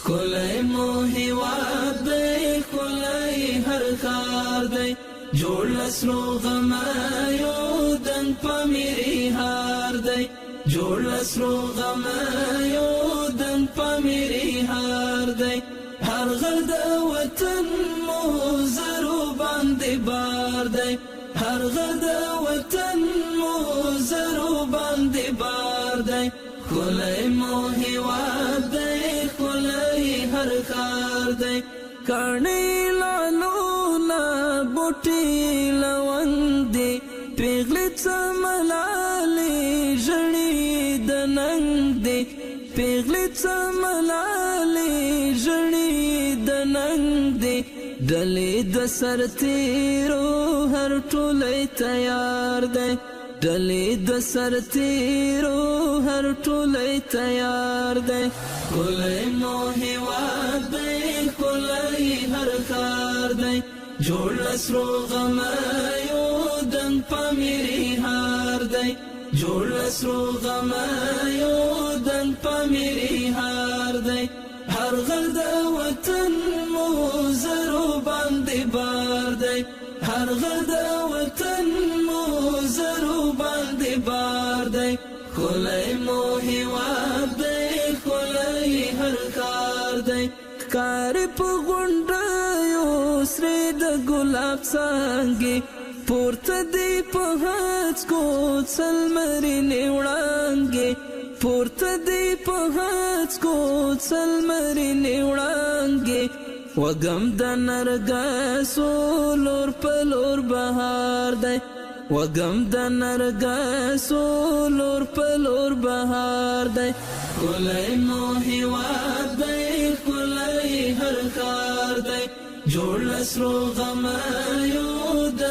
خلای مو هیواد دی خلای هر کار دی جوړ لسرو غمایو دن پمیری هار دی جوړ لسرو غمایو دن پمیری هار دی هر غر د وطن مو زرو باندې بار دی هر غر د وطن مو زرو باندې بار دی خلای مو هیواد دی خلای هر کار دی کانی لالونا بوٹی لوندی پیغلی چملالی جنی دننگ دی پیغلی چملالی جنی دننگ دی ڈلی د سر تیرو هر ټولی تیار دی ڈلی د سر تیرو هر ټولی تیار دی خلای مو هیواد دی خلای هر کار دی جوړ لسرو غمایو دن پمیری هار دی جوړ لسرو غمایو دن پمیری هار دی هر غر د وطن مو زرو باندې بار دی هر غر د وطن مو زرو باندې بار دی خلای مو هیواد دی خلای هر کار دی کار په غونډیو سره د ګلاب څانګې پورته دی په هڅکو څلمرینې وړانګې پورته دی په هڅکو څلمرینې وړانګې وګم د نرګسو لور په لور بهار دی وګم د نرګسو لور په لور بهار دی خلای مو هیواد دی خلای هر کار دی جوړ لسرو غمایو د